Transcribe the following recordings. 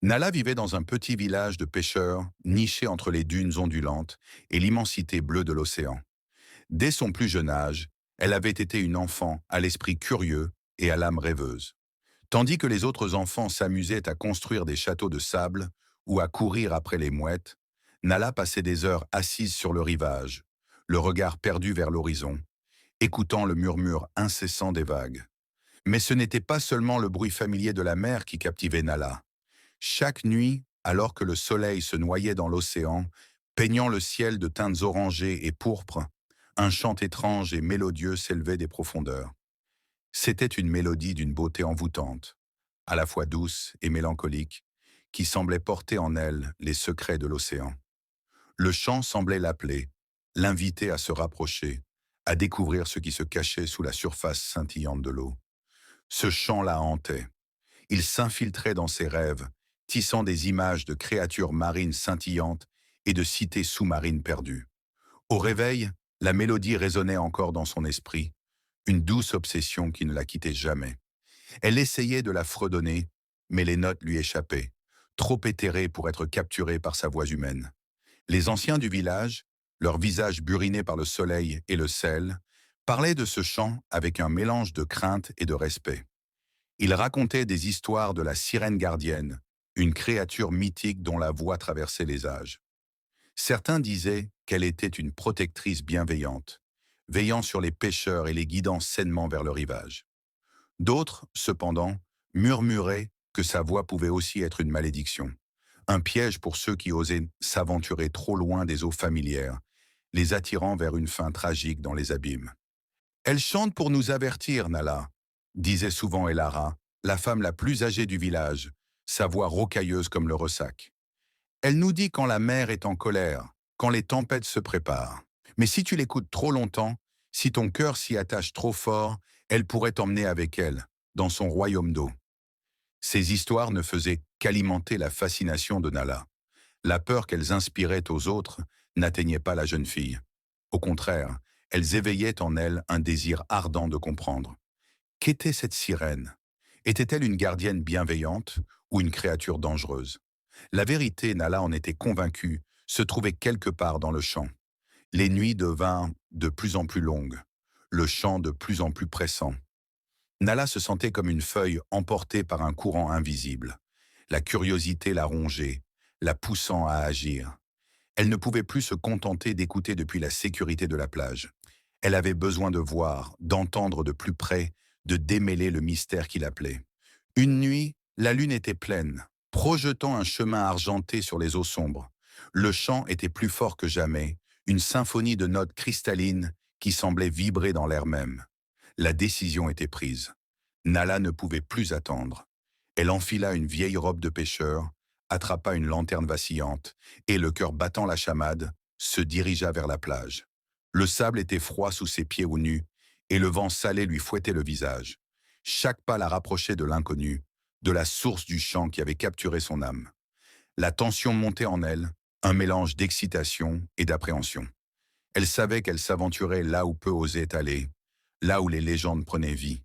Nala vivait dans un petit village de pêcheurs, niché entre les dunes ondulantes et l'immensité bleue de l'océan. Dès son plus jeune âge, elle avait été une enfant à l'esprit curieux et à l'âme rêveuse. Tandis que les autres enfants s'amusaient à construire des châteaux de sable ou à courir après les mouettes, Nala passait des heures assise sur le rivage, le regard perdu vers l'horizon, écoutant le murmure incessant des vagues. Mais ce n'était pas seulement le bruit familier de la mer qui captivait Nala. Chaque nuit, alors que le soleil se noyait dans l'océan, peignant le ciel de teintes orangées et pourpres, un chant étrange et mélodieux s'élevait des profondeurs. C'était une mélodie d'une beauté envoûtante, à la fois douce et mélancolique, qui semblait porter en elle les secrets de l'océan. Le chant semblait l'appeler, l'inviter à se rapprocher, à découvrir ce qui se cachait sous la surface scintillante de l'eau. Ce chant la hantait. Il s'infiltrait dans ses rêves, tissant des images de créatures marines scintillantes et de cités sous-marines perdues. Au réveil, la mélodie résonnait encore dans son esprit, une douce obsession qui ne la quittait jamais. Elle essayait de la fredonner, mais les notes lui échappaient, trop éthérées pour être capturées par sa voix humaine. Les anciens du village, leurs visages burinés par le soleil et le sel, parlaient de ce chant avec un mélange de crainte et de respect. Ils racontaient des histoires de la sirène gardienne, une créature mythique dont la voix traversait les âges. Certains disaient qu'elle était une protectrice bienveillante, veillant sur les pêcheurs et les guidant sainement vers le rivage. D'autres, cependant, murmuraient que sa voix pouvait aussi être une malédiction, un piège pour ceux qui osaient s'aventurer trop loin des eaux familières, les attirant vers une fin tragique dans les abîmes. Elle chante pour nous avertir, Nala, disait souvent Elara, la femme la plus âgée du village, sa voix rocailleuse comme le ressac. Elle nous dit quand la mer est en colère, quand les tempêtes se préparent. Mais si tu l'écoutes trop longtemps, si ton cœur s'y attache trop fort, elle pourrait t'emmener avec elle, dans son royaume d'eau. Ces histoires ne faisaient qu'alimenter la fascination de Nala. La peur qu'elles inspiraient aux autres n'atteignait pas la jeune fille. Au contraire, elles éveillaient en elle un désir ardent de comprendre. Qu'était cette sirène? Était-elle une gardienne bienveillante ou une créature dangereuse? La vérité, Nala en était convaincue, se trouvait quelque part dans le chant. Les nuits devinrent de plus en plus longues, le chant de plus en plus pressant. Nala se sentait comme une feuille emportée par un courant invisible. La curiosité la rongeait, la poussant à agir. Elle ne pouvait plus se contenter d'écouter depuis la sécurité de la plage. Elle avait besoin de voir, d'entendre de plus près, de démêler le mystère qui l'appelait. Une nuit, la lune était pleine, projetant un chemin argenté sur les eaux sombres. Le chant était plus fort que jamais, une symphonie de notes cristallines qui semblait vibrer dans l'air même. La décision était prise. Nala ne pouvait plus attendre. Elle enfila une vieille robe de pêcheur, attrapa une lanterne vacillante et, le cœur battant la chamade, se dirigea vers la plage. Le sable était froid sous ses pieds ou nus et le vent salé lui fouettait le visage. Chaque pas la rapprochait de l'inconnu, de la source du chant qui avait capturé son âme. La tension montait en elle, un mélange d'excitation et d'appréhension. Elle savait qu'elle s'aventurait là où peu osaient aller, là où les légendes prenaient vie.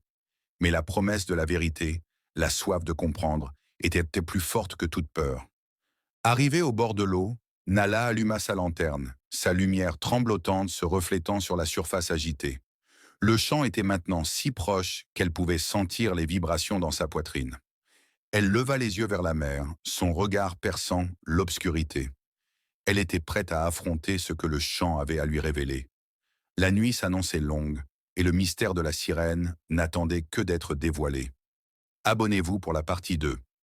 Mais la promesse de la vérité, la soif de comprendre, était plus forte que toute peur. Arrivée au bord de l'eau, Nala alluma sa lanterne, sa lumière tremblotante se reflétant sur la surface agitée. Le chant était maintenant si proche qu'elle pouvait sentir les vibrations dans sa poitrine. Elle leva les yeux vers la mer, son regard perçant l'obscurité. Elle était prête à affronter ce que le chant avait à lui révéler. La nuit s'annonçait longue, et le mystère de la sirène n'attendait que d'être dévoilé. Abonnez-vous pour la partie 2.